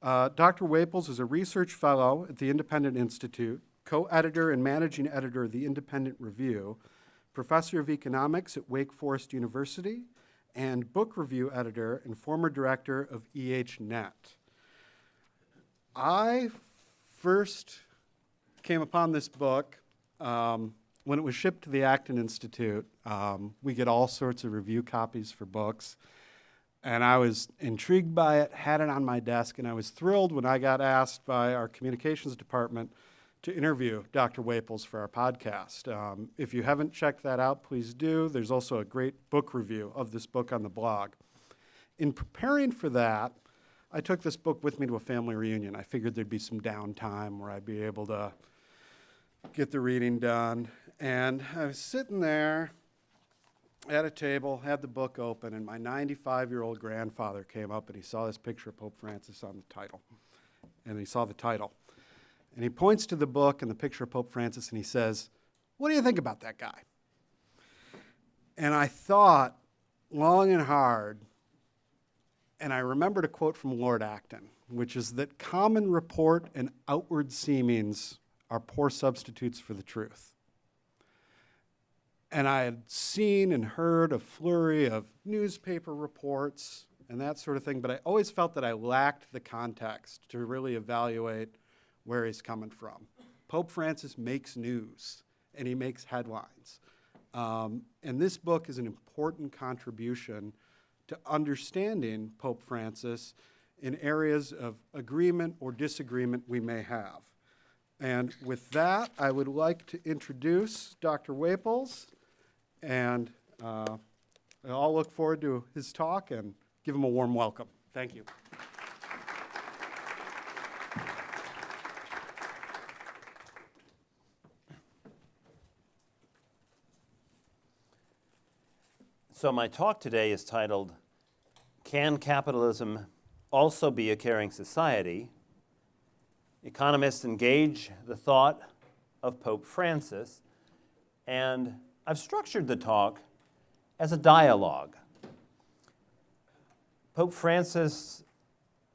Dr. Whaples is a research fellow at the Independent Institute, co-editor and managing editor of the Independent Review, professor of economics at Wake Forest University, and book review editor and former director of EHNet. I first came upon this book when it was shipped to the Acton Institute. We get all sorts of review copies for books, and I was intrigued by it, had it on my desk, and I was thrilled when I got asked by our communications department to interview Dr. Whaples for our podcast. If you haven't checked that out, please do. There's also a great book review of this book on the blog. In preparing for that, I took this book with me to a family reunion. I figured there'd be some downtime where I'd be able to get the reading done. And I was sitting there at a table, had the book open, and my 95-year-old grandfather came up and he saw this picture of Pope Francis on the title. And he saw the title. And he points to the book and the picture of Pope Francis and he says, "What do you think about that guy?" And I thought long and hard, and I remembered a quote from Lord Acton, which is that common report and outward seemings are poor substitutes for the truth. And I had seen and heard a flurry of newspaper reports and that sort of thing, but I always felt that I lacked the context to really evaluate where he's coming from. Pope Francis makes news, and he makes headlines. And this book is an important contribution to understanding Pope Francis in areas of agreement or disagreement we may have. And with that, I would like to introduce Dr. Whaples, and I'll look forward to his talk and give him a warm welcome. Thank you. So my talk today is titled, "Can Capitalism Also Be a Caring Society? Economists Engage the Thought of Pope Francis." And I've structured the talk as a dialogue. Pope Francis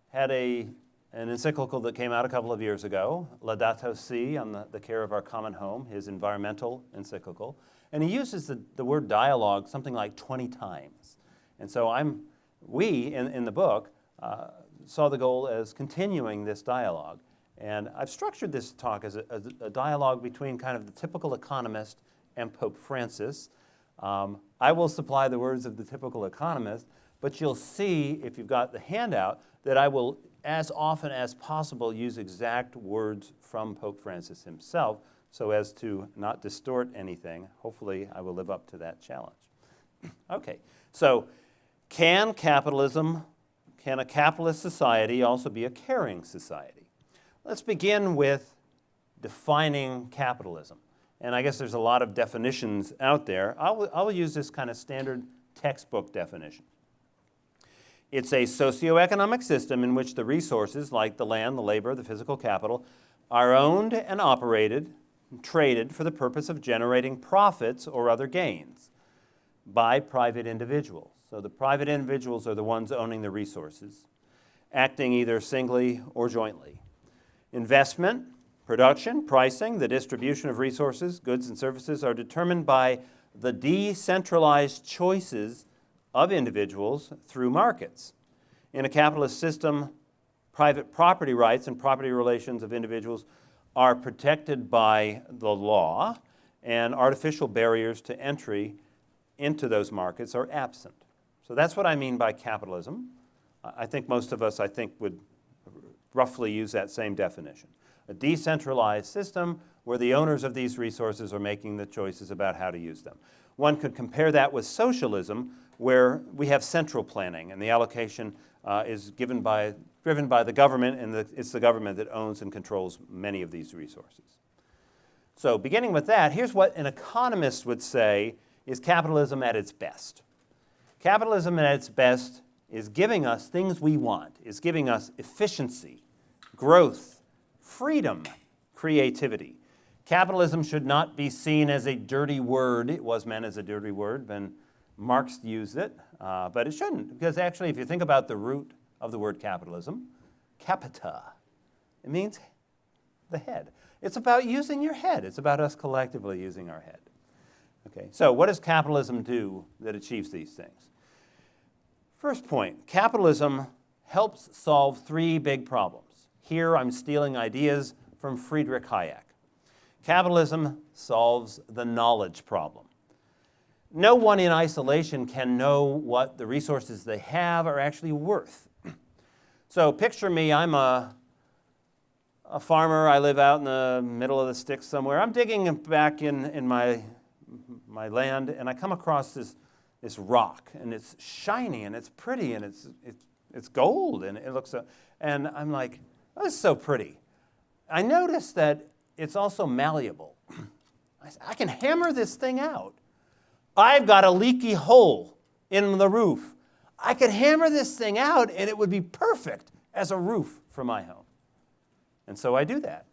had an encyclical that came out a couple of years ago, Laudato Si, on the care of our common home, his environmental encyclical. And he uses the word dialogue something like 20 times. And so we, in the book, saw the goal as continuing this dialogue. And I've structured this talk as a dialogue between kind of the typical economist and Pope Francis. I will supply the words of the typical economist, but you'll see, if you've got the handout, that I will, as often as possible, use exact words from Pope Francis himself, so as to not distort anything. Hopefully, I will live up to that challenge. Okay, so can a capitalist society also be a caring society? Let's begin with defining capitalism. And I guess there's a lot of definitions out there. I will use this kind of standard textbook definition. It's a socioeconomic system in which the resources, like the land, the labor, the physical capital, are owned and operated, traded for the purpose of generating profits or other gains by private individuals. So the private individuals are the ones owning the resources, acting either singly or jointly. Investment, production, pricing, the distribution of resources, goods and services are determined by the decentralized choices of individuals through markets. In a capitalist system, private property rights and property relations of individuals are protected by the law, and artificial barriers to entry into those markets are absent. So that's what I mean by capitalism. I think most of us, would roughly use that same definition. A decentralized system where the owners of these resources are making the choices about how to use them. One could compare that with socialism, where we have central planning, and the allocation is driven by the government, and it's the government that owns and controls many of these resources. So beginning with that, here's what an economist would say is capitalism at its best. Capitalism at its best is giving us things we want, is giving us efficiency, growth, freedom, creativity. Capitalism should not be seen as a dirty word. It was meant as a dirty word when Marx used it, but it shouldn't, because actually if you think about the root of the word capitalism, capita. It means the head. It's about using your head. It's about us collectively using our head. Okay, so what does capitalism do that achieves these things? First point, capitalism helps solve three big problems. Here I'm stealing ideas from Friedrich Hayek. Capitalism solves the knowledge problem. No one in isolation can know what the resources they have are actually worth. So picture me, I'm a farmer. I live out in the middle of the sticks somewhere. I'm digging back in my land, and I come across this rock, and it's shiny, and it's pretty, and it's gold, and it looks so, and I'm like, oh, this is so pretty. I notice that it's also malleable. I can hammer this thing out. I've got a leaky hole in the roof. I could hammer this thing out, and it would be perfect as a roof for my home. And so I do that.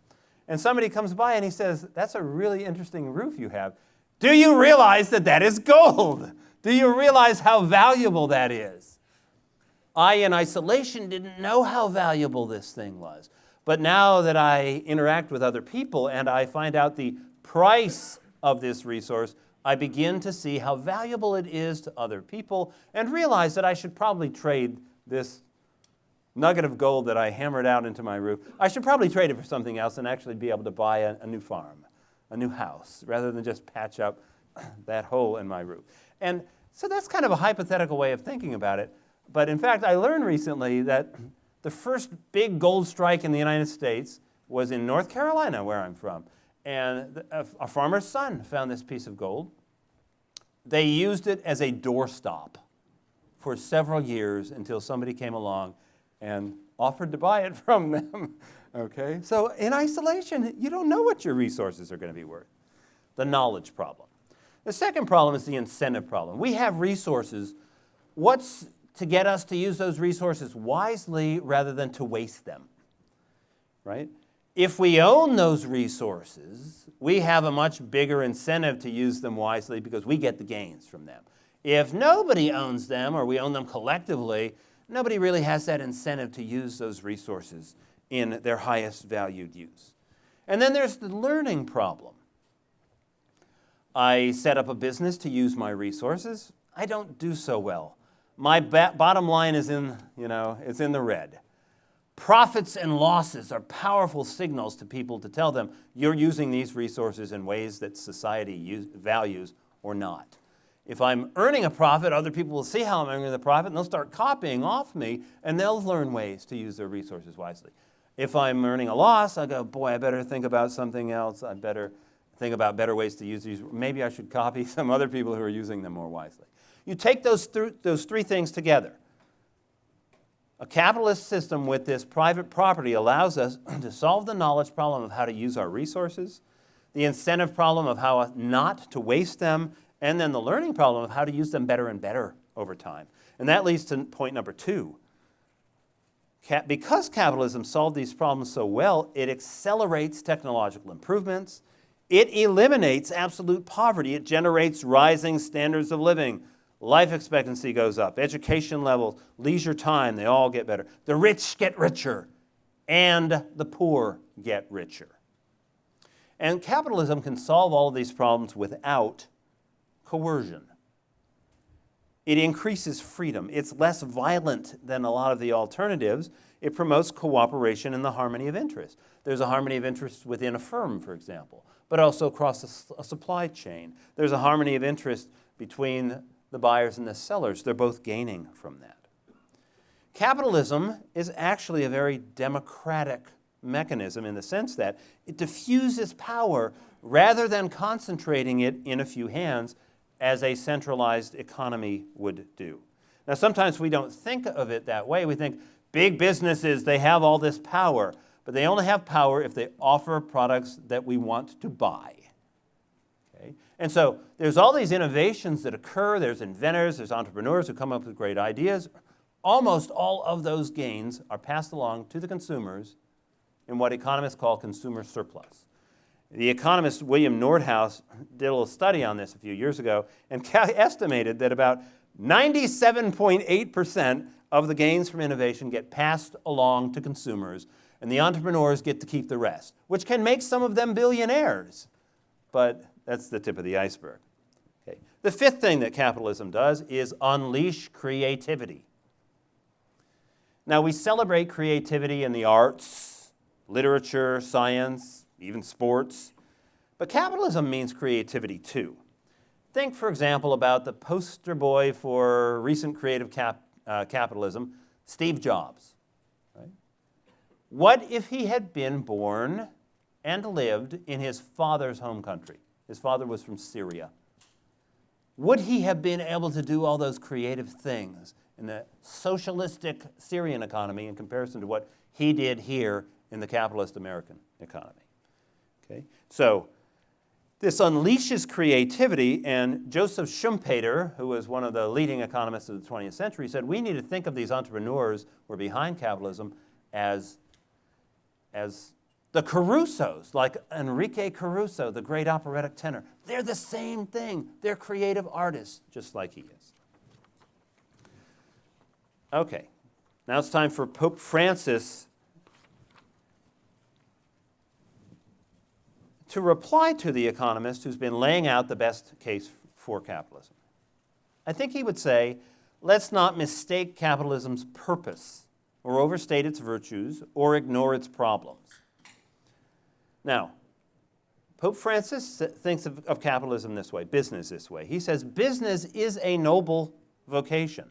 And somebody comes by and he says, that's a really interesting roof you have. Do you realize that that is gold? Do you realize how valuable that is? I, in isolation, didn't know how valuable this thing was. But now that I interact with other people and I find out the price of this resource, I begin to see how valuable it is to other people and realize that I should probably trade this nugget of gold that I hammered out into my roof. I should probably trade it for something else and actually be able to buy a new farm, a new house, rather than just patch up that hole in my roof. And so that's kind of a hypothetical way of thinking about it. But in fact, I learned recently that the first big gold strike in the United States was in North Carolina, where I'm from. And a farmer's son found this piece of gold. They used it as a doorstop for several years until somebody came along and offered to buy it from them. Okay? So in isolation, you don't know what your resources are going to be worth. The knowledge problem. The second problem is the incentive problem. We have resources. What's to get us to use those resources wisely rather than to waste them? Right? If we own those resources, we have a much bigger incentive to use them wisely because we get the gains from them. If nobody owns them or we own them collectively, nobody really has that incentive to use those resources in their highest valued use. And then there's the learning problem. I set up a business to use my resources. I don't do so well. My bottom line is it's in the red. Profits and losses are powerful signals to people to tell them you're using these resources in ways that society values or not. If I'm earning a profit, other people will see how I'm earning the profit, and they'll start copying off me, and they'll learn ways to use their resources wisely. If I'm earning a loss, I go, boy, I better think about something else. I better think about better ways to use these. Maybe I should copy some other people who are using them more wisely. You take those three things together. A capitalist system with this private property allows us to solve the knowledge problem of how to use our resources, the incentive problem of how not to waste them, and then the learning problem of how to use them better and better over time. And that leads to point number 2. Because capitalism solved these problems so well, it accelerates technological improvements. It eliminates absolute poverty. It generates rising standards of living. Life expectancy goes up. Education levels, leisure time, they all get better. The rich get richer, and the poor get richer. And capitalism can solve all of these problems without coercion. It increases freedom. It's less violent than a lot of the alternatives. It promotes cooperation and the harmony of interest. There's a harmony of interest within a firm, for example, but also across a supply chain. There's a harmony of interest between the buyers and the sellers. They're both gaining from that. Capitalism is actually a very democratic mechanism in the sense that it diffuses power rather than concentrating it in a few hands as a centralized economy would do. Now, sometimes we don't think of it that way. We think big businesses, they have all this power, but they only have power if they offer products that we want to buy. Okay? And so there's all these innovations that occur. There's inventors, there's entrepreneurs who come up with great ideas. Almost all of those gains are passed along to the consumers in what economists call consumer surplus. The economist William Nordhaus did a little study on this a few years ago and estimated that about 97.8% of the gains from innovation get passed along to consumers, and the entrepreneurs get to keep the rest, which can make some of them billionaires. But that's the tip of the iceberg. Okay. The fifth thing that capitalism does is unleash creativity. Now, we celebrate creativity in the arts, literature, science, even sports, but capitalism means creativity too. Think, for example, about the poster boy for recent creative capitalism, Steve Jobs. Right? What if he had been born and lived in his father's home country? His father was from Syria. Would he have been able to do all those creative things in the socialistic Syrian economy in comparison to what he did here in the capitalist American economy? Okay? So this unleashes creativity, and Joseph Schumpeter, who was one of the leading economists of the 20th century, said we need to think of these entrepreneurs who are behind capitalism as the Carusos, like Enrique Caruso, the great operatic tenor. They're the same thing. They're creative artists, just like he is. Okay, now it's time for Pope Francis to reply to the economist who's been laying out the best case for capitalism. I think he would say, let's not mistake capitalism's purpose or overstate its virtues or ignore its problems. Now, Pope Francis thinks of capitalism this way, business this way. He says, business is a noble vocation,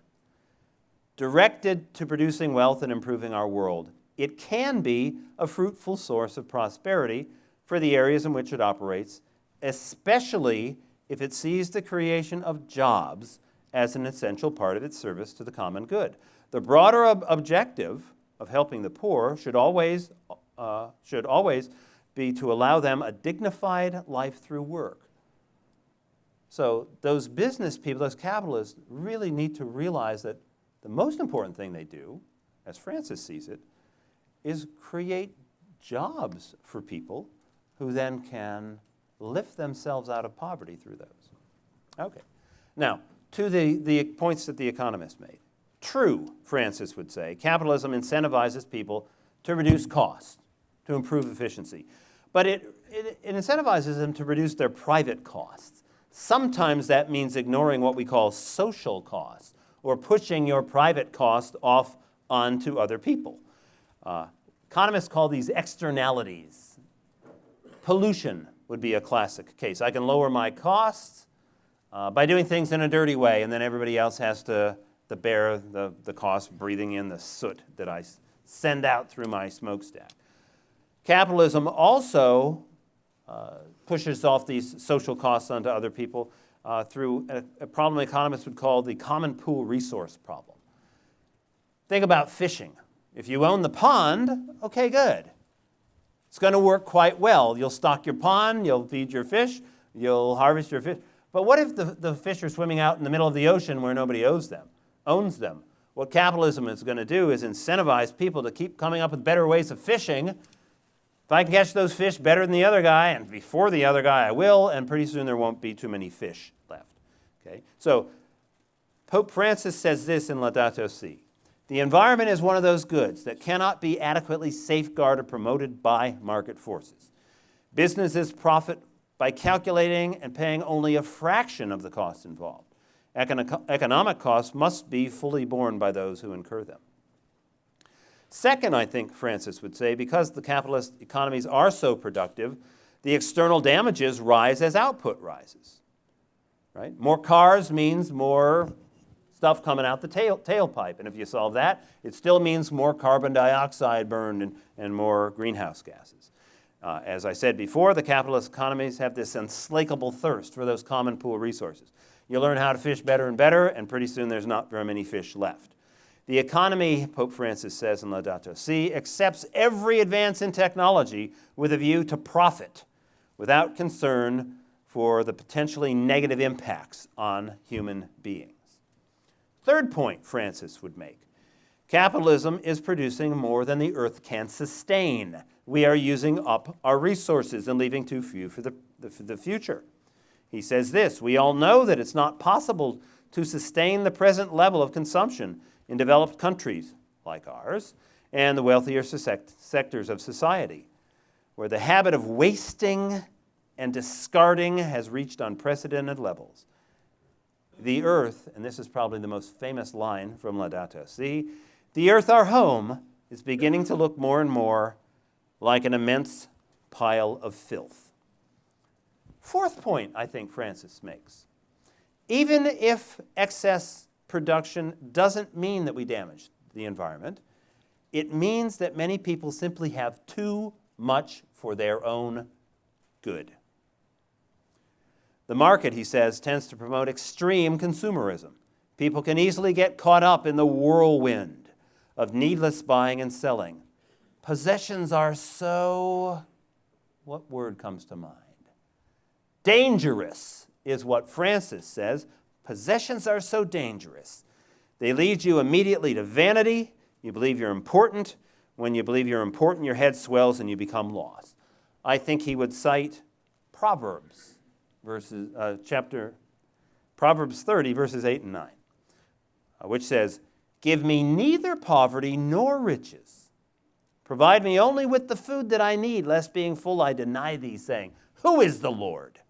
directed to producing wealth and improving our world. It can be a fruitful source of prosperity for the areas in which it operates, especially if it sees the creation of jobs as an essential part of its service to the common good. The broader objective of helping the poor should always be to allow them a dignified life through work. So those business people, those capitalists, really need to realize that the most important thing they do, as Francis sees it, is create jobs for people who then can lift themselves out of poverty through those. Okay. Now, to the points that the Economist made. True, Francis would say, capitalism incentivizes people to reduce costs, to improve efficiency. But it incentivizes them to reduce their private costs. Sometimes that means ignoring what we call social costs, or pushing your private cost off onto other people. Economists call these externalities. Pollution would be a classic case. I can lower my costs by doing things in a dirty way, and then everybody else has to bear the cost breathing in the soot that I send out through my smokestack. Capitalism also pushes off these social costs onto other people through a problem economists would call the common pool resource problem. Think about fishing. If you own the pond, okay, good. It's going to work quite well. You'll stock your pond, you'll feed your fish, you'll harvest your fish. But what if the fish are swimming out in the middle of the ocean where nobody owns them? What capitalism is going to do is incentivize people to keep coming up with better ways of fishing. If I can catch those fish better than the other guy, and before the other guy I will, and pretty soon there won't be too many fish left. Okay? So Pope Francis says this in Laudato Si. The environment is one of those goods that cannot be adequately safeguarded or promoted by market forces. Businesses profit by calculating and paying only a fraction of the costs involved. Economic costs must be fully borne by those who incur them. Second, I think Francis would say, because the capitalist economies are so productive, the external damages rise as output rises. Right? More cars means more stuff coming out the tailpipe. And if you solve that, it still means more carbon dioxide burned and more greenhouse gases. As I said before, the capitalist economies have this unslakable thirst for those common pool resources. You learn how to fish better and better, and pretty soon there's not very many fish left. The economy, Pope Francis says in Laudato Si, accepts every advance in technology with a view to profit, without concern for the potentially negative impacts on human beings. Third point Francis would make. Capitalism is producing more than the earth can sustain. We are using up our resources and leaving too few for the future. He says this, we all know that it's not possible to sustain the present level of consumption in developed countries like ours and the wealthier sectors of society, where the habit of wasting and discarding has reached unprecedented levels. The earth, and this is probably the most famous line from Laudato Si, the earth, our home, is beginning to look more and more like an immense pile of filth. Fourth point I think Francis makes. Even if excess production doesn't mean that we damage the environment, it means that many people simply have too much for their own good. The market, he says, tends to promote extreme consumerism. People can easily get caught up in the whirlwind of needless buying and selling. Possessions are so, what word comes to mind? Dangerous is what Francis says. Possessions are so dangerous. They lead you immediately to vanity. You believe you're important. When you believe you're important, your head swells and you become lost. I think he would cite Proverbs. Proverbs 30, verses 8 and 9, which says, "Give me neither poverty nor riches. Provide me only with the food that I need, lest being full I deny thee, saying, Who is the Lord?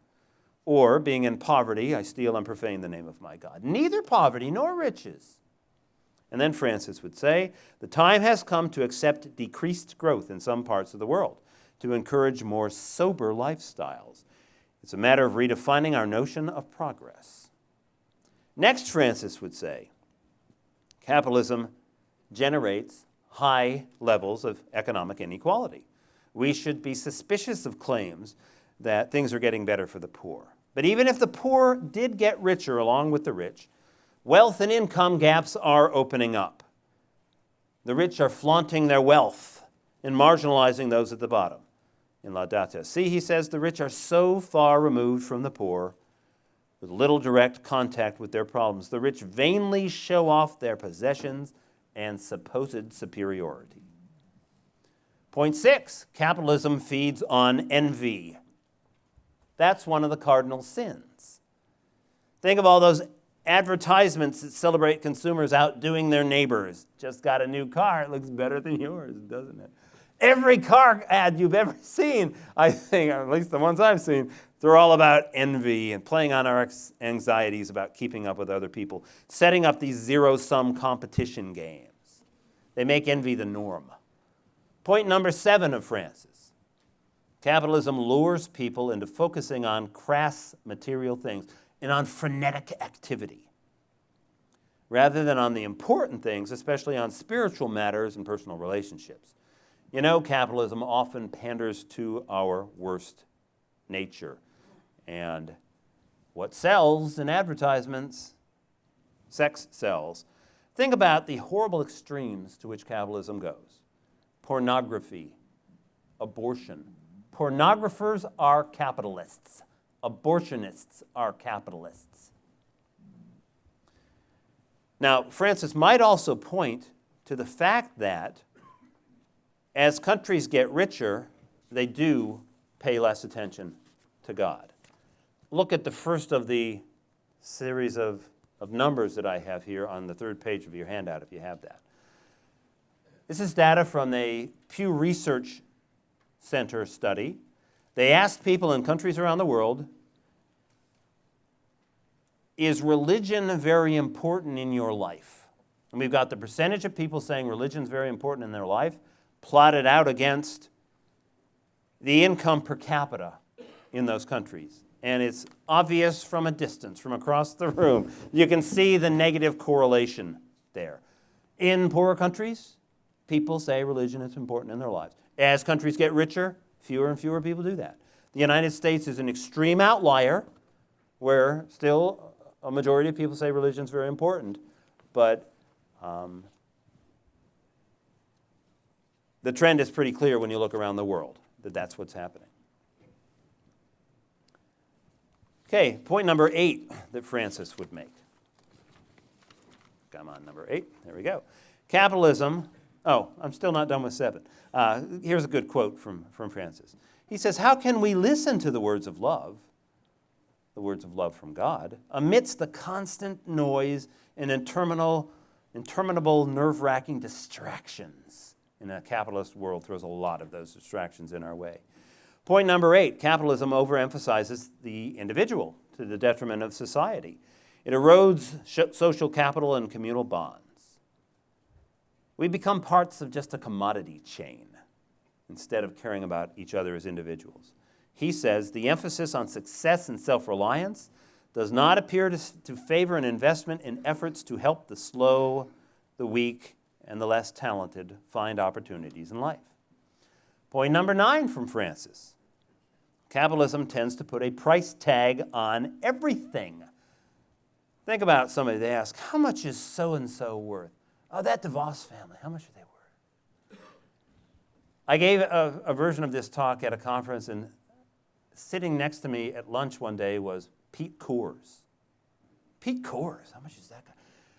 Or, being in poverty, I steal and profane the name of my God. Neither poverty nor riches." And then Francis would say, "The time has come to accept decreased growth in some parts of the world, to encourage more sober lifestyles. It's a matter of redefining our notion of progress." Next, Francis would say, capitalism generates high levels of economic inequality. We should be suspicious of claims that things are getting better for the poor. But even if the poor did get richer along with the rich, wealth and income gaps are opening up. The rich are flaunting their wealth and marginalizing those at the bottom. In Laudato Si, he says, the rich are so far removed from the poor, with little direct contact with their problems. The rich vainly show off their possessions and supposed superiority. Point 6, capitalism feeds on envy. That's one of the cardinal sins. Think of all those advertisements that celebrate consumers outdoing their neighbors. Just got a new car, it looks better than yours, doesn't it? Every car ad you've ever seen, I think, or at least the ones I've seen, they're all about envy and playing on our anxieties about keeping up with other people, setting up these zero-sum competition games. They make envy the norm. Point number 7 of Francis. Capitalism lures people into focusing on crass material things and on frenetic activity, rather than on the important things, especially on spiritual matters and personal relationships. You know, capitalism often panders to our worst nature. And what sells in advertisements? Sex sells. Think about the horrible extremes to which capitalism goes. Pornography, abortion. Pornographers are capitalists. Abortionists are capitalists. Now, Francis might also point to the fact that as countries get richer, they do pay less attention to God. Look at the first of the series of numbers that I have here on the third page of your handout, if you have that. This is data from a Pew Research Center study. They asked people in countries around the world, is religion very important in your life? And we've got the percentage of people saying religion is very important in their life, plotted out against the income per capita in those countries. And it's obvious from a distance, from across the room. You can see the negative correlation there. In poorer countries, people say religion is important in their lives. As countries get richer, fewer and fewer people do that. The United States is an extreme outlier where still a majority of people say religion is very important, but the trend is pretty clear when you look around the world that that's what's happening. Okay, point number 8 that Francis would make. Come on, number 8. There we go. Capitalism. Oh, I'm still not done with 7. Here's a good quote from Francis. He says, how can we listen to the words of love, the words of love from God, amidst the constant noise and interminable, nerve-wracking distractions. In a capitalist world, throws a lot of those distractions in our way. Point number 8, capitalism overemphasizes the individual to the detriment of society. It erodes social capital and communal bonds. We become parts of just a commodity chain instead of caring about each other as individuals. He says the emphasis on success and self-reliance does not appear to favor an investment in efforts to help the slow, the weak, and the less talented find opportunities in life. Point number 9 from Francis. Capitalism tends to put a price tag on everything. Think about somebody, they ask, how much is so-and-so worth? Oh, that DeVos family, how much are they worth? I gave a version of this talk at a conference, and sitting next to me at lunch one day was Pete Coors. Pete Coors, how much is that guy?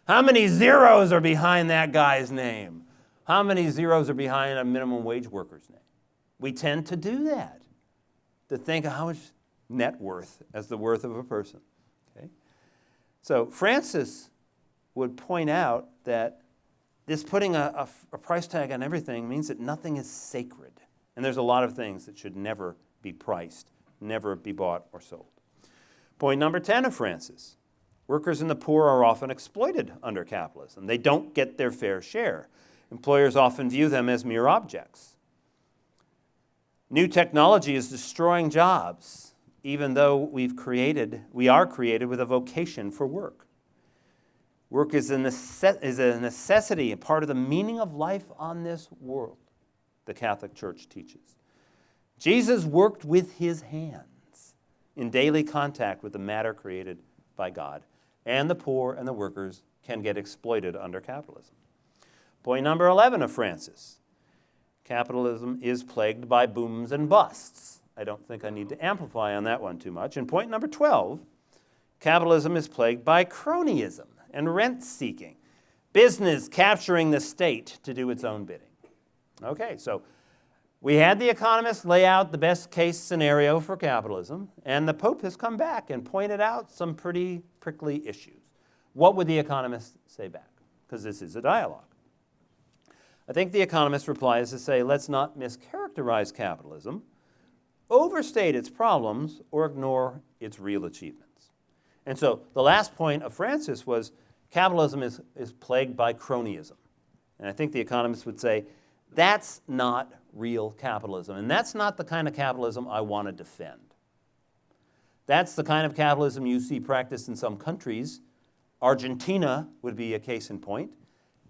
How many zeros are behind that guy's name? How many zeros are behind a minimum wage worker's name? We tend to do that, to think of how much net worth as the worth of a person. Okay? So Francis would point out that this putting a price tag on everything means that nothing is sacred. And there's a lot of things that should never be priced, never be bought or sold. Point number 10 of Francis. Workers and the poor are often exploited under capitalism. They don't get their fair share. Employers often view them as mere objects. New technology is destroying jobs, even though we are created with a vocation for work. Work is a necessity, a part of the meaning of life on this world, the Catholic Church teaches. Jesus worked with his hands in daily contact with the matter created by God, and the poor and the workers can get exploited under capitalism. Point number 11 of Francis. Capitalism is plagued by booms and busts. I don't think I need to amplify on that one too much. And point number 12, capitalism is plagued by cronyism and rent-seeking, business capturing the state to do its own bidding. Okay, so we had the Economist lay out the best-case scenario for capitalism, and the Pope has come back and pointed out some pretty prickly issues. What would the Economist say back? Because this is a dialogue. I think the Economist replies to say, let's not mischaracterize capitalism, overstate its problems, or ignore its real achievements. And so the last point of Francis was capitalism is plagued by cronyism. And I think the Economist would say, that's not real capitalism. And that's not the kind of capitalism I want to defend. That's the kind of capitalism you see practiced in some countries. Argentina would be a case in point.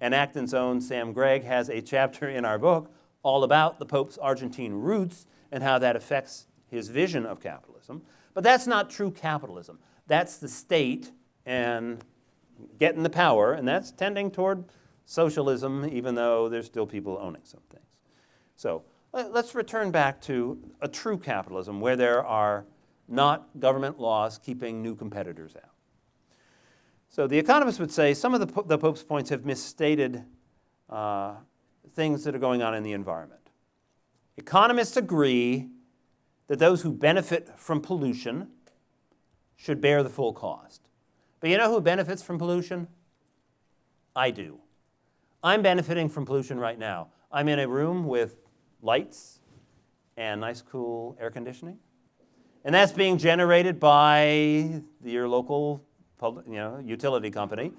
And Acton's own Sam Gregg has a chapter in our book all about the Pope's Argentine roots and how that affects his vision of capitalism. But that's not true capitalism. That's the state and getting the power, and that's tending toward socialism, even though there's still people owning some things. So let's return back to a true capitalism where there are not government laws keeping new competitors out. So the Economist would say some of the Pope's points have misstated things that are going on in the environment. Economists agree that those who benefit from pollution should bear the full cost. But you know who benefits from pollution? I do. I'm benefiting from pollution right now. I'm in a room with lights and nice cool air conditioning. And that's being generated by your local utility company.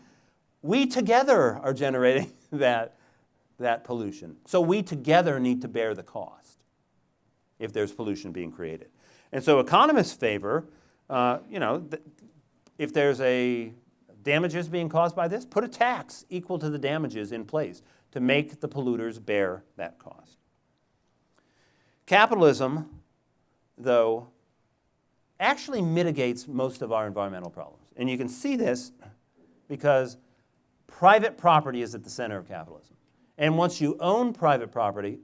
We together are generating that pollution. So we together need to bear the cost if there's pollution being created. And so economists favor, if there's damages being caused by this, put a tax equal to the damages in place to make the polluters bear that cost. Capitalism, though, actually mitigates most of our environmental problems. And you can see this because private property is at the center of capitalism. And once you own private property,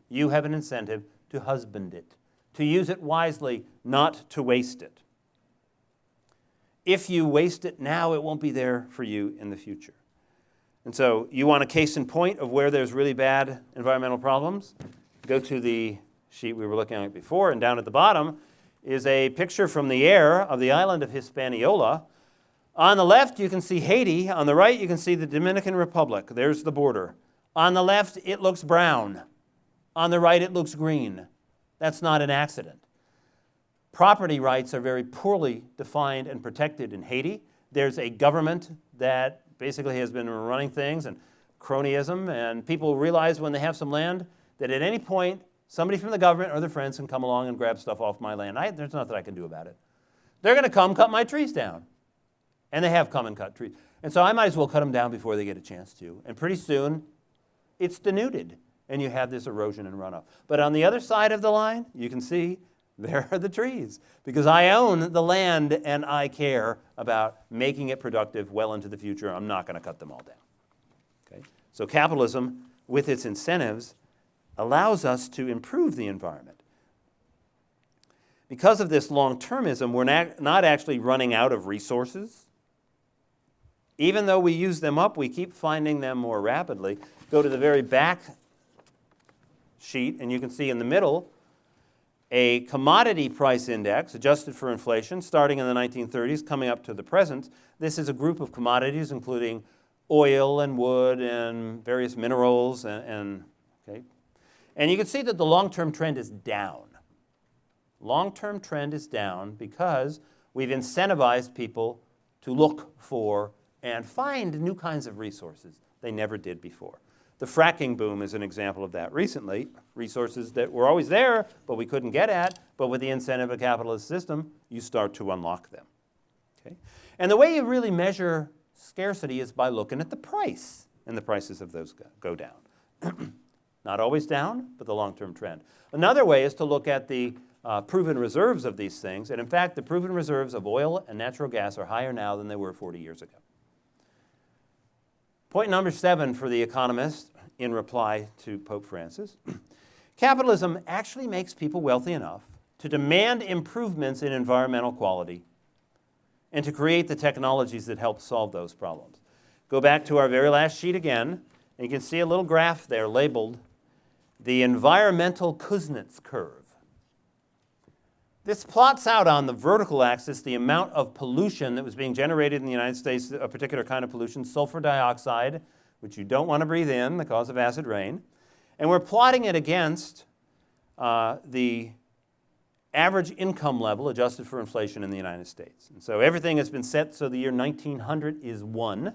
you have an incentive to husband it, to use it wisely, not to waste it. If you waste it now, it won't be there for you in the future. And so you want a case in point of where there's really bad environmental problems? Go to the sheet we were looking at before, and down at the bottom, is a picture from the air of the island of Hispaniola. On the left, you can see Haiti. On the right, you can see the Dominican Republic. There's the border. On the left, it looks brown. On the right, it looks green. That's not an accident. Property rights are very poorly defined and protected in Haiti. There's a government that basically has been running things, and cronyism, and people realize when they have some land that at any point somebody from the government or their friends can come along and grab stuff off my land. There's nothing I can do about it. They're going to come cut my trees down. And they have come and cut trees. And so I might as well cut them down before they get a chance to. And pretty soon, it's denuded, and you have this erosion and runoff. But on the other side of the line, you can see there are the trees, because I own the land and I care about making it productive well into the future. I'm not going to cut them all down. Okay? So capitalism, with its incentives, allows us to improve the environment. Because of this long-termism, we're not actually running out of resources. Even though we use them up, we keep finding them more rapidly. Go to the very back sheet, and you can see in the middle a commodity price index adjusted for inflation starting in the 1930s, coming up to the present. This is a group of commodities including oil and wood and various minerals. And you can see that the long-term trend is down. Long-term trend is down because we've incentivized people to look for and find new kinds of resources they never did before. The fracking boom is an example of that recently. Resources that were always there, but we couldn't get at, but with the incentive of a capitalist system, you start to unlock them. Okay? And the way you really measure scarcity is by looking at the price, and the prices of those go down. Not always down, but the long-term trend. Another way is to look at the proven reserves of these things, and in fact, the proven reserves of oil and natural gas are higher now than they were 40 years ago. Point number 7 for the Economist, in reply to Pope Francis, capitalism actually makes people wealthy enough to demand improvements in environmental quality and to create the technologies that help solve those problems. Go back to our very last sheet again, and you can see a little graph there labeled the environmental Kuznets curve. This plots out on the vertical axis the amount of pollution that was being generated in the United States, a particular kind of pollution, sulfur dioxide, which you don't want to breathe in, the cause of acid rain. And we're plotting it against the average income level adjusted for inflation in the United States. And so everything has been set so the year 1900 is 1.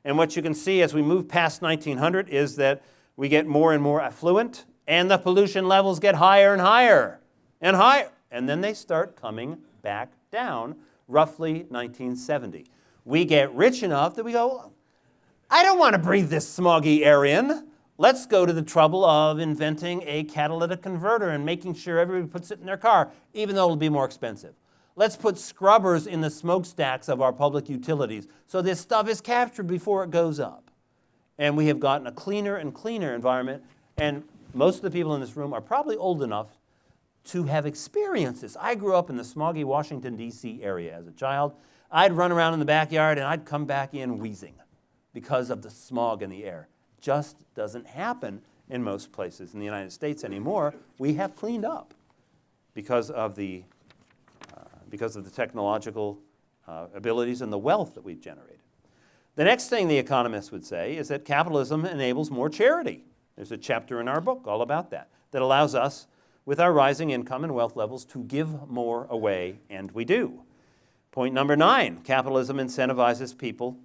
And what you can see as we move past 1900 is that we get more and more affluent, and the pollution levels get higher and higher and higher. And then they start coming back down, roughly 1970. We get rich enough that we go, I don't want to breathe this smoggy air in. Let's go to the trouble of inventing a catalytic converter and making sure everybody puts it in their car, even though it'll be more expensive. Let's put scrubbers in the smokestacks of our public utilities so this stuff is captured before it goes up. And we have gotten a cleaner and cleaner environment, and most of the people in this room are probably old enough to have experienced this. I grew up in the smoggy Washington, D.C. area as a child. I'd run around in the backyard and I'd come back in wheezing because of the smog in the air. Just doesn't happen in most places in the United States anymore. We have cleaned up because of the technological abilities and the wealth that we've generated. The next thing the economists would say is that capitalism enables more charity. There's a chapter in our book all about that allows us, with our rising income and wealth levels, to give more away, and we do. Point number 9, capitalism incentivizes people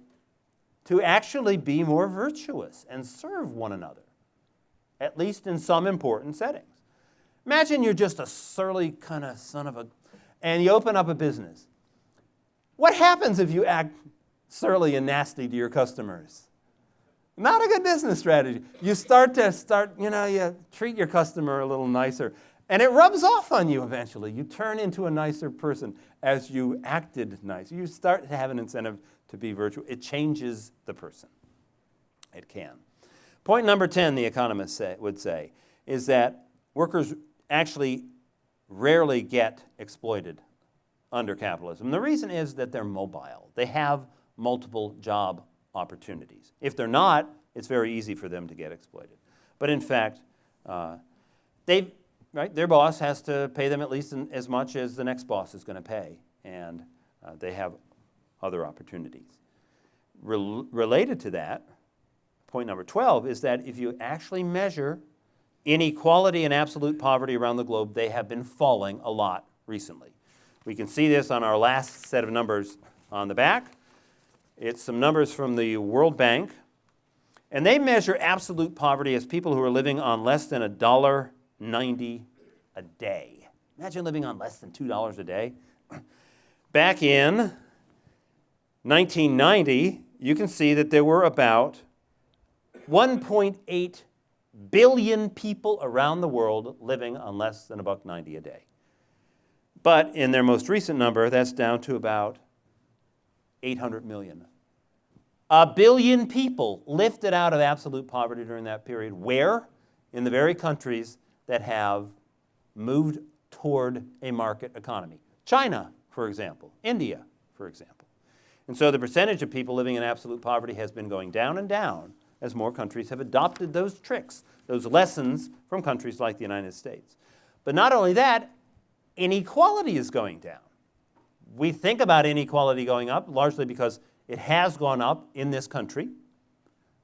to actually be more virtuous and serve one another, at least in some important settings. Imagine you're just a surly kind of son of a, and you open up a business. What happens if you act surly and nasty to your customers? Not a good business strategy. You you treat your customer a little nicer, and it rubs off on you eventually. You turn into a nicer person as you acted nice. You start to have an incentive to be virtuous. It changes the person. It can. Point number 10, the economists would say, is that workers actually rarely get exploited under capitalism. The reason is that they're mobile. They have multiple job opportunities. If they're not, it's very easy for them to get exploited. But in fact, they've right, their boss has to pay them at least as much as the next boss is going to pay, and they have other opportunities. Related to that, point number 12 is that if you actually measure inequality and absolute poverty around the globe, they have been falling a lot recently. We can see this on our last set of numbers on the back. It's some numbers from the World Bank, and they measure absolute poverty as people who are living on less than $1.90 a day. Imagine living on less than $2 a day. Back in 1990, you can see that there were about 1.8 billion people around the world living on less than $1.90 a day. But in their most recent number, that's down to about 800 million. 1 billion people lifted out of absolute poverty during that period. Where? In the very countries that have moved toward a market economy. China, for example. India, for example. And so the percentage of people living in absolute poverty has been going down and down as more countries have adopted those tricks, those lessons from countries like the United States. But not only that, inequality is going down. We think about inequality going up largely because it has gone up in this country.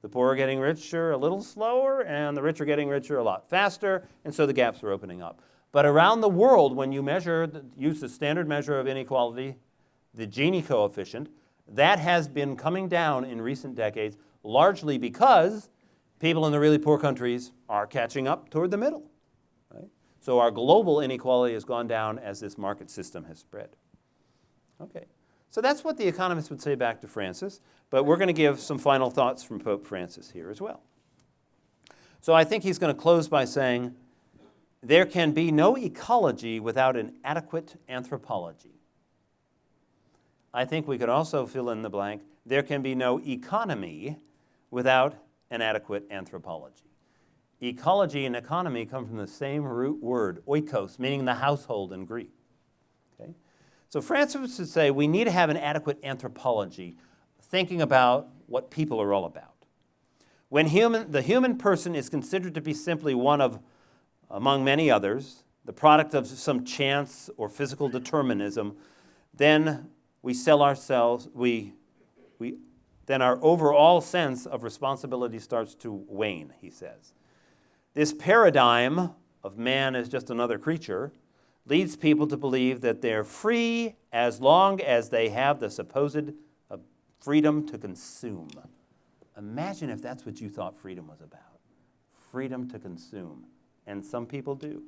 The poor are getting richer a little slower, and the rich are getting richer a lot faster, and so the gaps are opening up. But around the world, when you use the standard measure of inequality, the Gini coefficient, that has been coming down in recent decades, largely because people in the really poor countries are catching up toward the middle. Right? So our global inequality has gone down as this market system has spread. Okay. So that's what the economists would say back to Francis, but we're going to give some final thoughts from Pope Francis here as well. So I think he's going to close by saying, there can be no ecology without an adequate anthropology. I think we could also fill in the blank, there can be no economy without an adequate anthropology. Ecology and economy come from the same root word, oikos, meaning the household in Greek. Okay? So Francis would say we need to have an adequate anthropology, thinking about what people are all about. When the human person is considered to be simply one of, among many others, the product of some chance or physical determinism, then we sell ourselves, then our overall sense of responsibility starts to wane, he says. This paradigm of man as just another creature leads people to believe that they're free as long as they have the supposed freedom to consume. Imagine if that's what you thought freedom was about. Freedom to consume. And some people do.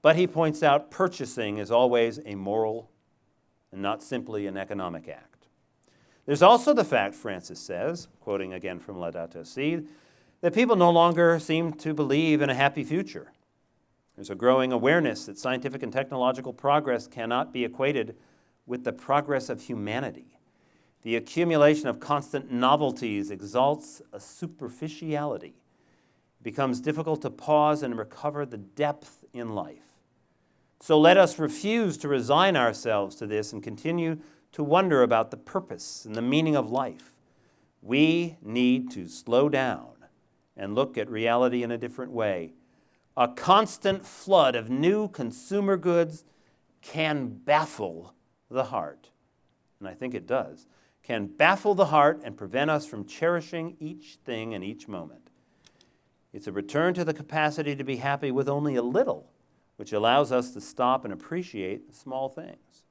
But he points out purchasing is always a moral and not simply an economic act. There's also the fact, Francis says, quoting again from Laudato Si, that people no longer seem to believe in a happy future. There's a growing awareness that scientific and technological progress cannot be equated with the progress of humanity. The accumulation of constant novelties exalts a superficiality. It becomes difficult to pause and recover the depth in life. So let us refuse to resign ourselves to this and continue to wonder about the purpose and the meaning of life. We need to slow down and look at reality in a different way. A constant flood of new consumer goods can baffle the heart, and I think it does, can baffle the heart and prevent us from cherishing each thing in each moment. It's a return to the capacity to be happy with only a little, which allows us to stop and appreciate small things.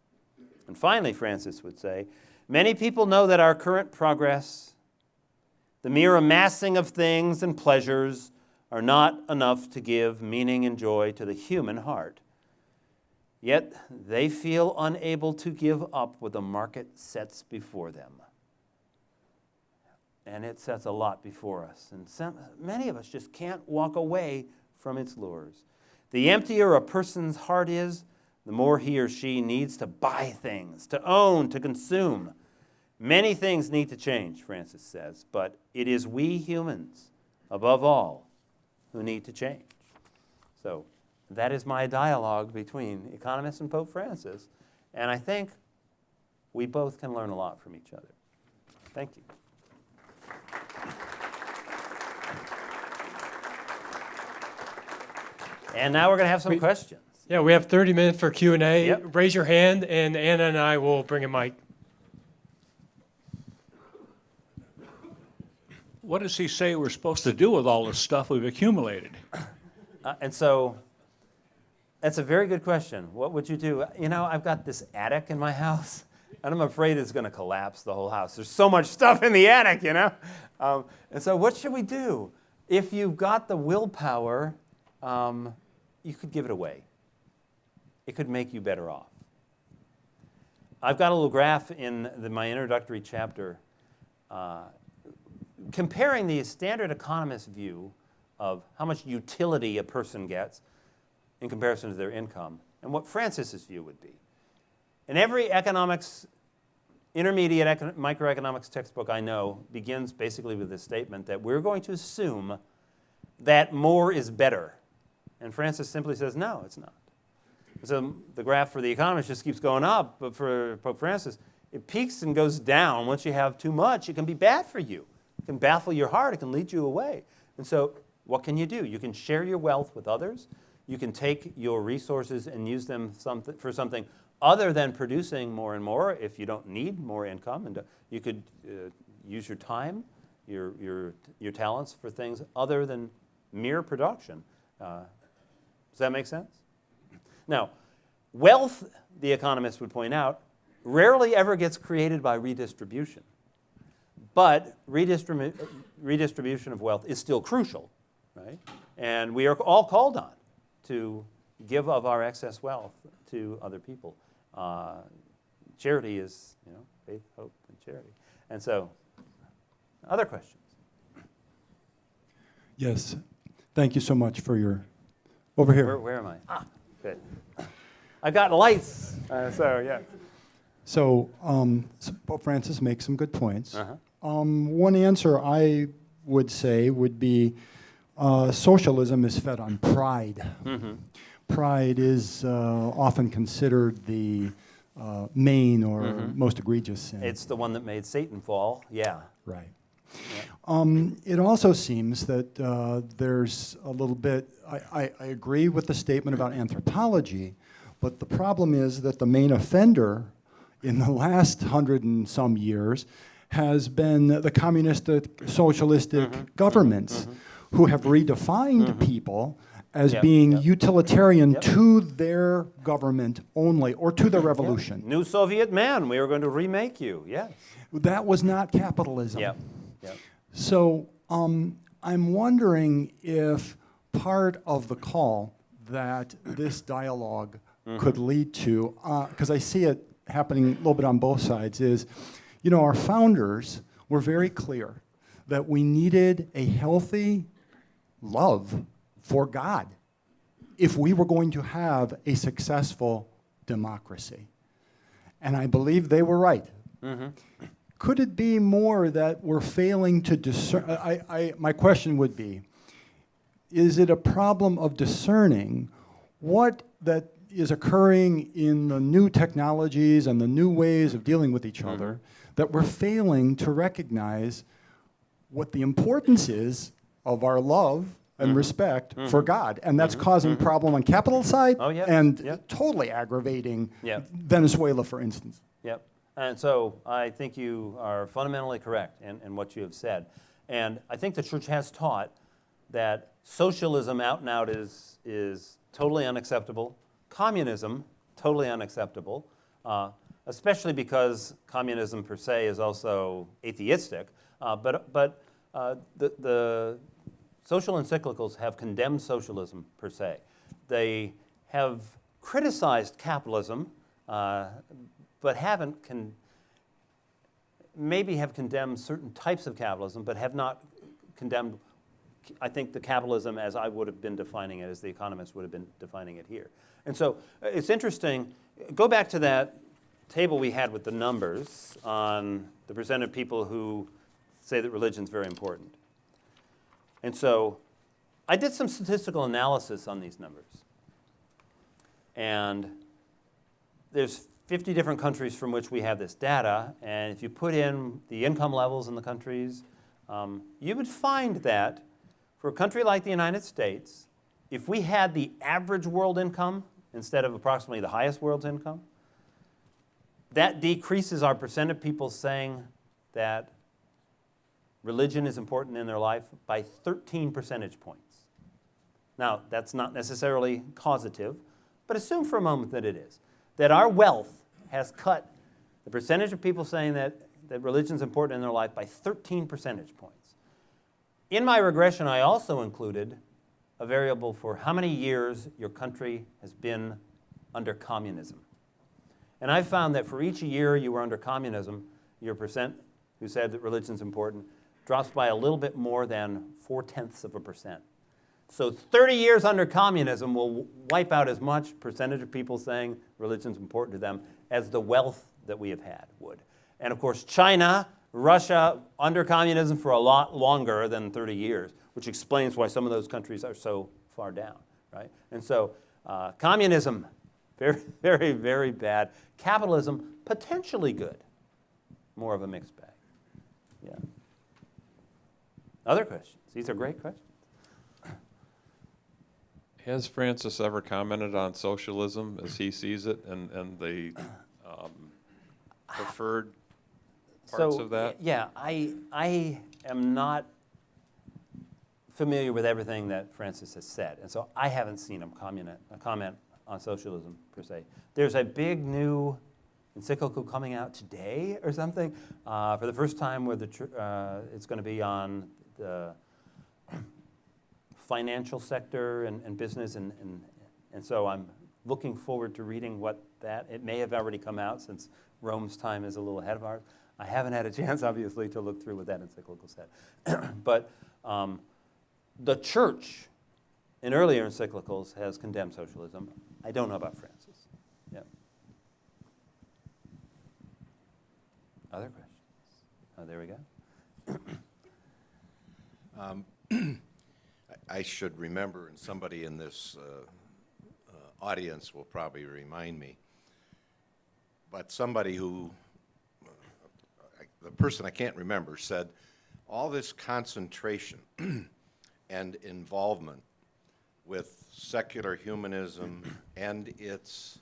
And finally, Francis would say, many people know that our current progress, the mere amassing of things and pleasures, are not enough to give meaning and joy to the human heart. Yet they feel unable to give up what the market sets before them. And it sets a lot before us. And many of us just can't walk away from its lures. The emptier a person's heart is, the more he or she needs to buy things, to own, to consume. Many things need to change, Francis says, but it is we humans, above all, who need to change. So that is my dialogue between economists and Pope Francis, and I think we both can learn a lot from each other. Thank you. And now we're going to have some questions. Yeah, we have 30 minutes for Q&A. Yep. Raise your hand, and Anna and I will bring a mic. What does he say we're supposed to do with all this stuff we've accumulated? And so that's a very good question. What would you do? You know, I've got this attic in my house, and I'm afraid it's going to collapse the whole house. There's so much stuff in the attic, you know? And so what should we do? If you've got the willpower, you could give it away. It could make you better off. I've got a little graph in my introductory chapter comparing the standard economist view of how much utility a person gets in comparison to their income, and what Francis's view would be. And every economics, intermediate microeconomics textbook I know begins basically with this statement that we're going to assume that more is better. And Francis simply says, no, it's not. So the graph for the economist just keeps going up, but for Pope Francis, it peaks and goes down. Once you have too much, it can be bad for you. It can baffle your heart. It can lead you away. And so what can you do? You can share your wealth with others. You can take your resources and use them for something other than producing more and more if you don't need more income. And you could use your time, your talents for things other than mere production. Does that make sense? Now, wealth, the economist would point out, rarely ever gets created by redistribution. But redistribution of wealth is still crucial, right? And we are all called on to give of our excess wealth to other people. Charity is, you know, faith, hope, and charity. And so, other questions? Yes. Thank you so much for your... Over here. Where am I? Ah, good. I've got lights, so yeah. So Pope Francis makes some good points. Uh-huh. One answer I would say would be socialism is fed on pride. Mm-hmm. Pride is often considered the main or most egregious sin. It's the one that made Satan fall, yeah. Right. Yeah. It also seems that there's a little bit, I agree with the statement about anthropology, but the problem is that the main offender in the last 100 and some years has been the communistic, socialistic governments who have redefined people as being utilitarian to their government only, or to the revolution. New Soviet man, we are going to remake you, yes. That was not capitalism. Yep. Yep. So I'm wondering if part of the call that this dialogue could lead to, because I see it happening a little bit on both sides, is, you know, our founders were very clear that we needed a healthy love for God if we were going to have a successful democracy. And I believe they were right. Could it be more that we're failing to discern? My question would be, is it a problem of discerning what that is occurring in the new technologies and the new ways of dealing with each other, that we're failing to recognize what the importance is of our love and respect for God? And that's causing problem on capital side and totally aggravating Venezuela, for instance. Yep. And so I think you are fundamentally correct in what you have said. And I think the church has taught that socialism out and out is totally unacceptable. Communism, totally unacceptable, especially because communism per se is also atheistic. But the social encyclicals have condemned socialism per se. They have criticized capitalism, but maybe have condemned certain types of capitalism, but have not condemned, I think, the capitalism as I would have been defining it, as the economists would have been defining it here. And so it's interesting. Go back to that table we had with the numbers on the percent of people who say that religion is very important. And so I did some statistical analysis on these numbers. And there's 50 different countries from which we have this data. And if you put in the income levels in the countries, you would find that for a country like the United States, if we had the average world income instead of approximately the highest world's income, that decreases our percent of people saying that religion is important in their life by 13 percentage points. Now, that's not necessarily causative, but assume for a moment that it is. That our wealth has cut the percentage of people saying that religion is important in their life by 13 percentage points. In my regression, I also included a variable for how many years your country has been under communism. And I found that for each year you were under communism, your percent who said that religion is important drops by a little bit more than 0.4%. So 30 years under communism will wipe out as much percentage of people saying religion is important to them as the wealth that we have had would. And of course, China, Russia, under communism for a lot longer than 30 years, which explains why some of those countries are so far down, right? And so communism, very, very, very bad. Capitalism, potentially good. More of a mixed bag. Yeah. Other questions? These are great questions. Has Francis ever commented on socialism as he sees it and the preferred parts of that? Yeah, I am not familiar with everything that Francis has said, and so I haven't seen him comment on socialism per se. There's a big new encyclical coming out today or something for the first time where it's going to be on the financial sector and business, and so I'm looking forward to reading what that, it may have already come out since Rome's time is a little ahead of ours. I haven't had a chance, obviously, to look through what that encyclical said. But the church in earlier encyclicals has condemned socialism. I don't know about Francis. Yeah. Other questions? Oh, there we go. I should remember, and somebody in this audience will probably remind me, but somebody who, the person I can't remember, said all this concentration and involvement with secular humanism and its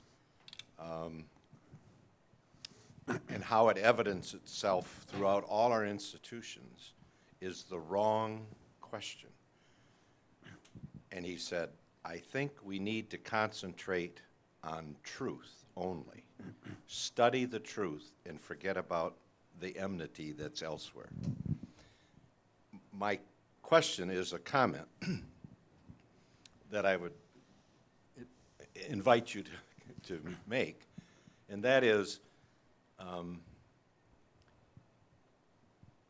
and how it evidences itself throughout all our institutions is the wrong question. And he said, I think we need to concentrate on truth only. Study the truth and forget about the enmity that's elsewhere. My question is a comment that I would invite you to make, and that is,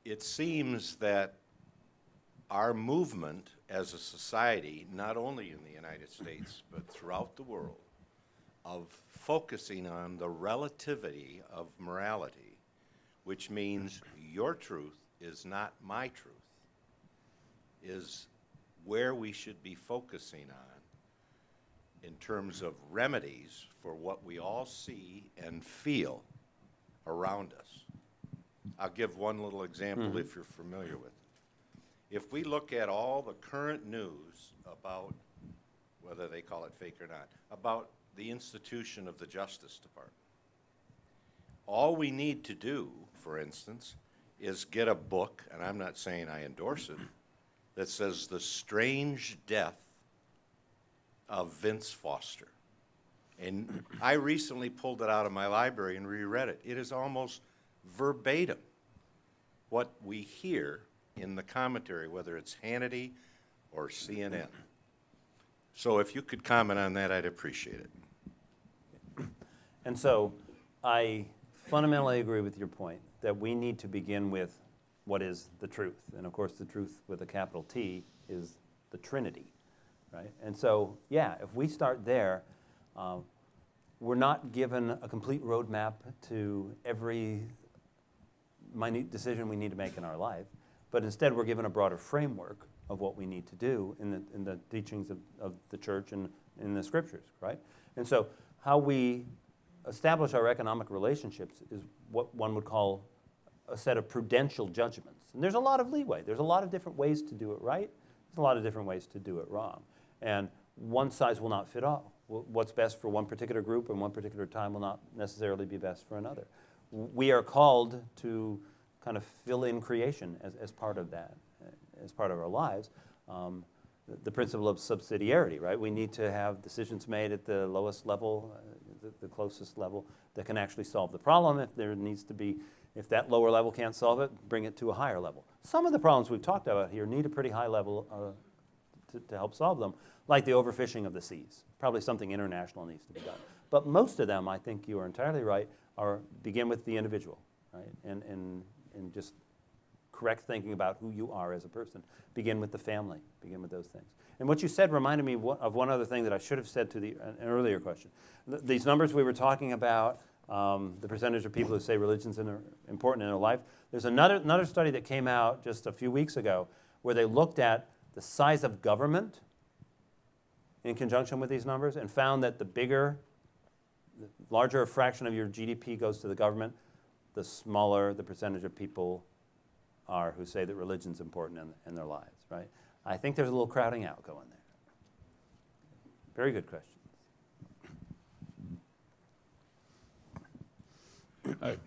it seems that our movement as a society, not only in the United States, but throughout the world, of focusing on the relativity of morality, which means your truth is not my truth, is where we should be focusing on in terms of remedies for what we all see and feel around us. I'll give one little example if you're familiar with it. If we look at all the current news about, whether they call it fake or not, about the institution of the Justice Department, all we need to do, for instance, is get a book, and I'm not saying I endorse it, that says The Strange Death of Vince Foster. And I recently pulled it out of my library and reread it. It is almost verbatim what we hear in the commentary, whether it's Hannity or CNN. So if you could comment on that, I'd appreciate it. And so I fundamentally agree with your point that we need to begin with what is the truth. And of course, the truth with a capital T is the Trinity, right? And so, yeah, if we start there, we're not given a complete roadmap to every minute decision we need to make in our life, but instead we're given a broader framework of what we need to do in the teachings of the church and in the scriptures, right? And so how we establish our economic relationships is what one would call a set of prudential judgments. And there's a lot of leeway. There's a lot of different ways to do it right. There's a lot of different ways to do it wrong. And one size will not fit all. What's best for one particular group and one particular time will not necessarily be best for another. We are called to kind of fill in creation as part of that, as part of our lives. The principle of subsidiarity, right? We need to have decisions made at the lowest level, the closest level that can actually solve the problem. If there needs to be, if that lower level can't solve it, bring it to a higher level. Some of the problems we've talked about here need a pretty high level to help solve them, like the overfishing of the seas. Probably something international needs to be done. But most of them, I think you are entirely right, begin with the individual, right? And just correct thinking about who you are as a person. Begin with the family, begin with those things. And what you said reminded me of one other thing that I should have said to an earlier question. These numbers we were talking about, the percentage of people who say religion's important in their life. There's another study that came out just a few weeks ago where they looked at the size of government in conjunction with these numbers and found that the larger a fraction of your GDP goes to the government, the smaller the percentage of people are who say that religion's important in their lives, right? I think there's a little crowding out going there. Very good question.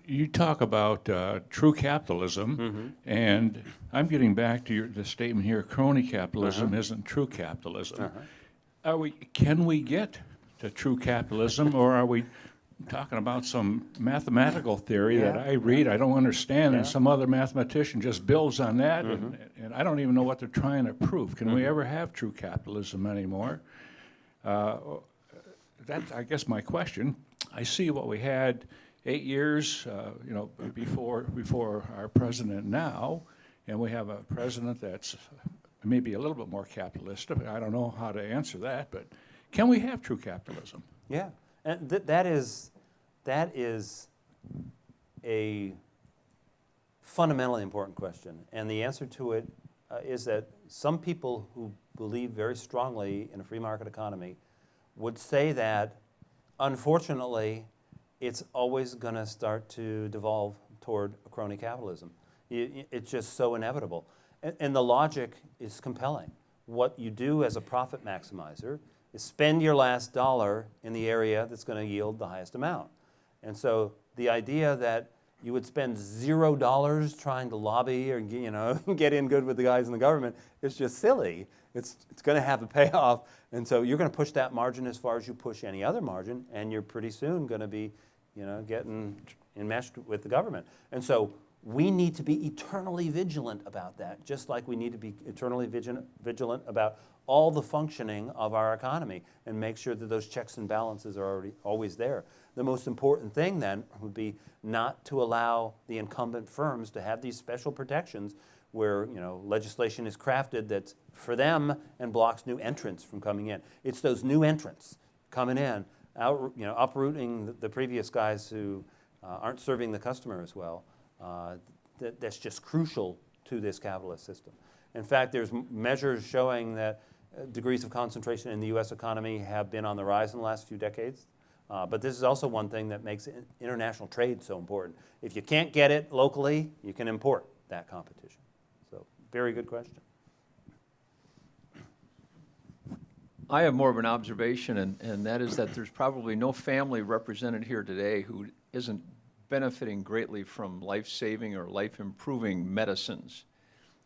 You talk about true capitalism, and I'm getting back to the statement here, crony capitalism isn't true capitalism. Can we get to true capitalism, or are we talking about some mathematical theory that I read, I don't understand, and some other mathematician just builds on that, and I don't even know what they're trying to prove. Can we ever have true capitalism anymore? That's, I guess, my question. I see what we had 8 years, before our president now, and we have a president that's maybe a little bit more capitalistic. I don't know how to answer that, but can we have true capitalism? Yeah, and that is a fundamentally important question. And the answer to it is that some people who believe very strongly in a free market economy would say that, unfortunately, it's always going to start to devolve toward a crony capitalism. It's just so inevitable. And the logic is compelling. What you do as a profit maximizer is spend your last dollar in the area that's going to yield the highest amount. And so the idea that you would spend $0 trying to lobby or get in good with the guys in the government is just silly. It's going to have a payoff, and so you're going to push that margin as far as you push any other margin, and you're pretty soon going to be getting enmeshed with the government. And so we need to be eternally vigilant about that, just like we need to be eternally vigilant about all the functioning of our economy and make sure that those checks and balances are always there. The most important thing then would be not to allow the incumbent firms to have these special protections where legislation is crafted that's for them and blocks new entrants from coming in. It's those new entrants coming in, uprooting the previous guys who aren't serving the customer as well. That's just crucial to this capitalist system. In fact, there's measures showing that degrees of concentration in the U.S. economy have been on the rise in the last few decades. But this is also one thing that makes international trade so important. If you can't get it locally, you can import that competition. So, very good question. I have more of an observation, and that is that there's probably no family represented here today who isn't benefiting greatly from life-saving or life-improving medicines.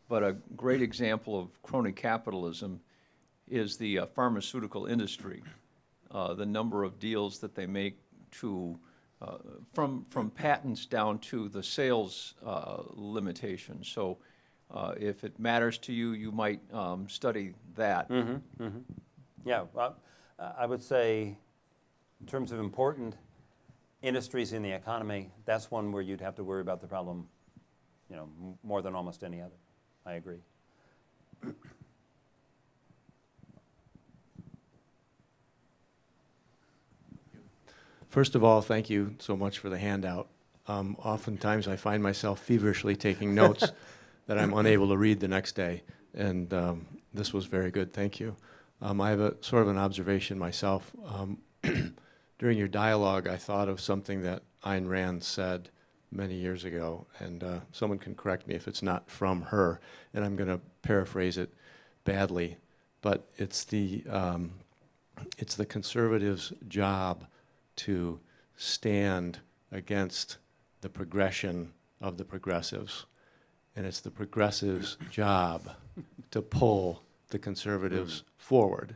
But a great example of crony capitalism is the pharmaceutical industry. The number of deals that they make to from patents down to the sales limitations. So if it matters to you, you might study that. Yeah, well, I would say in terms of important industries in the economy, that's one where you'd have to worry about the problem, more than almost any other. I agree. First of all, thank you so much for the handout. Oftentimes I find myself feverishly taking notes that I'm unable to read the next day, and this was very good, thank you. I have a sort of an observation myself. During your dialogue, I thought of something that Ayn Rand said many years ago, and someone can correct me if it's not from her, and I'm going to paraphrase it badly, but it's the it's the conservatives' job to stand against the progression of the progressives. And it's the progressives' job to pull the conservatives forward.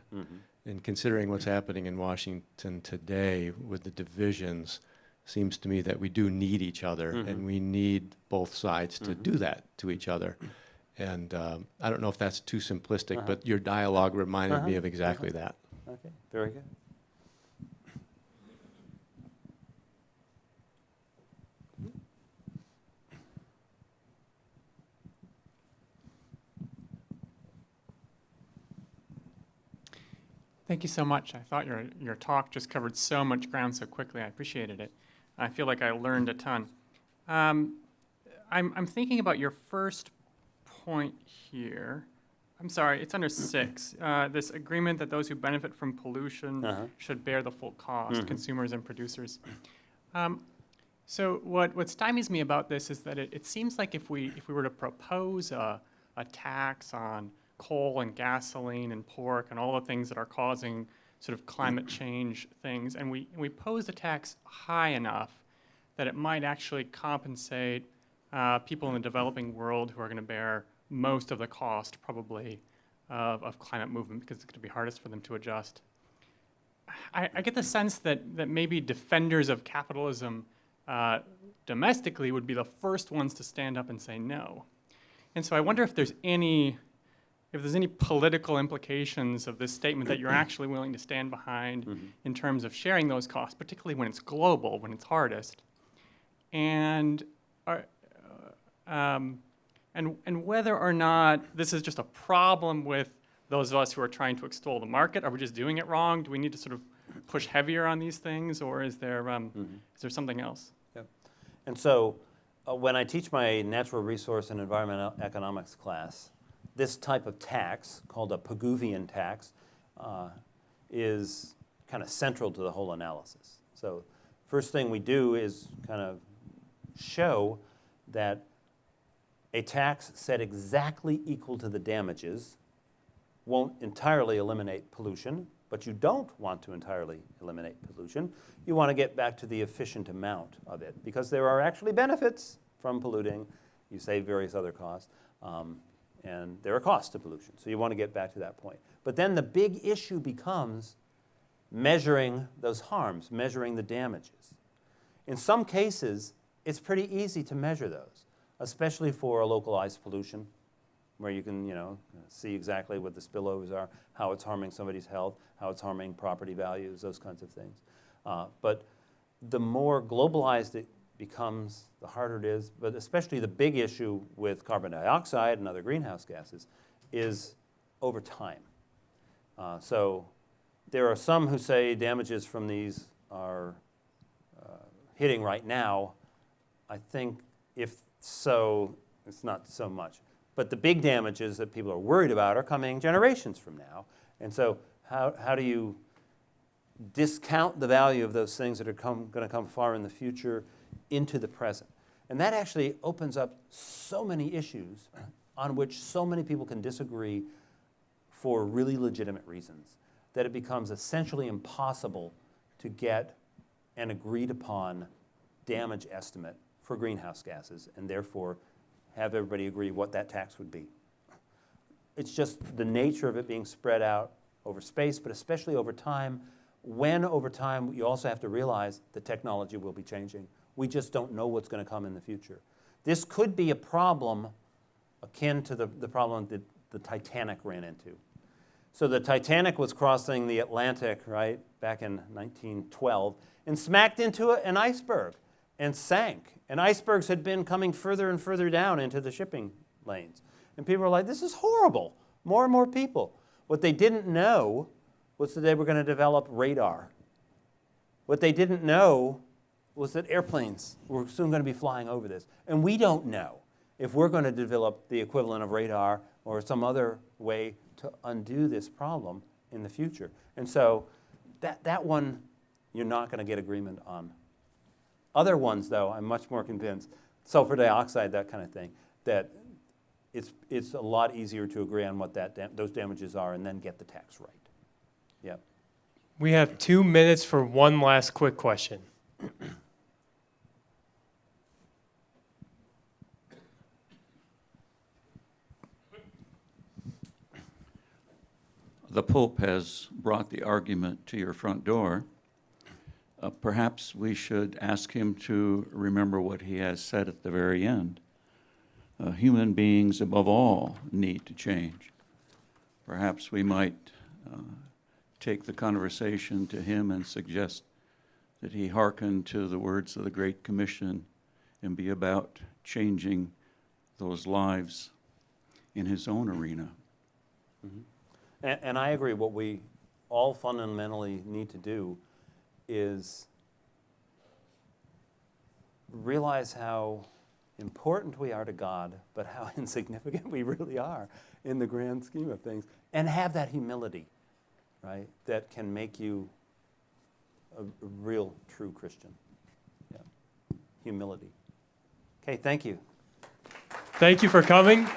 And considering what's happening in Washington today with the divisions, seems to me that we do need each other, and we need both sides to do that to each other. And I don't know if that's too simplistic, but your dialogue reminded me of exactly that. Okay, very good. Thank you so much. I thought your talk just covered so much ground so quickly. I appreciated it. I feel like I learned a ton. I'm thinking about your first point here. I'm sorry, it's under 6. This agreement that those who benefit from pollution should bear the full cost, consumers and producers. So what stymies me about this is that it seems like if we were to propose a tax on coal and gasoline and pork and all the things that are causing sort of climate change things, and we pose the tax high enough that it might actually compensate people in the developing world who are going to bear most of the cost, probably, of climate movement, because it's going to be hardest for them to adjust. I get the sense that maybe defenders of capitalism domestically would be the first ones to stand up and say no. And so I wonder if there's any political implications of this statement that you're actually willing to stand behind in terms of sharing those costs, particularly when it's global, when it's hardest, and whether or not this is just a problem with those of us who are trying to extol the market. Are we just doing it wrong? Do we need to sort of push heavier on these things, or is there something else? Yep. And so when I teach my natural resource and environmental economics class, this type of tax, called a Pigouvian tax, is kind of central to the whole analysis. So first thing we do is kind of show that a tax set exactly equal to the damages won't entirely eliminate pollution, but you don't want to entirely eliminate pollution. You want to get back to the efficient amount of it, because there are actually benefits from polluting. You save various other costs. And there are costs to pollution, so you want to get back to that point. But then the big issue becomes measuring those harms, measuring the damages. In some cases, it's pretty easy to measure those, especially for a localized pollution, where you can, see exactly what the spillovers are, how it's harming somebody's health, how it's harming property values, those kinds of things. But the more globalized it becomes, the harder it is, but especially the big issue with carbon dioxide and other greenhouse gases is over time. So there are some who say damages from these are hitting right now. I think if so, it's not so much. But the big damages that people are worried about are coming generations from now. And so how do you discount the value of those things that are going to come far in the future into the present? And that actually opens up so many issues on which so many people can disagree for really legitimate reasons that it becomes essentially impossible to get an agreed upon damage estimate for greenhouse gases and therefore have everybody agree what that tax would be. It's just the nature of it being spread out over space, but especially over time, when over time you also have to realize the technology will be changing. We just don't know what's going to come in the future. This could be a problem akin to the problem that the Titanic ran into. So the Titanic was crossing the Atlantic, right, back in 1912, and smacked into an iceberg and sank. And icebergs had been coming further and further down into the shipping lanes. And people were like, this is horrible. More and more people. What they didn't know was that they were going to develop radar. What they didn't know was that airplanes were soon going to be flying over this. And we don't know if we're going to develop the equivalent of radar or some other way to undo this problem in the future. And so that one, you're not going to get agreement on. Other ones, though, I'm much more convinced, sulfur dioxide, that kind of thing, that it's a lot easier to agree on what those damages are and then get the tax right. Yep. We have 2 minutes for one last quick question. The Pope has brought the argument to your front door. Perhaps we should ask him to remember what he has said at the very end. Human beings, above all, need to change. Perhaps we might take the conversation to him and suggest that he hearken to the words of the Great Commission and be about changing those lives in his own arena. Mm-hmm. And I agree, what we all fundamentally need to do is realize how important we are to God, but how insignificant we really are in the grand scheme of things, and have that humility, right, that can make you a real, true Christian. Yeah. Humility. Okay, thank you. Thank you for coming.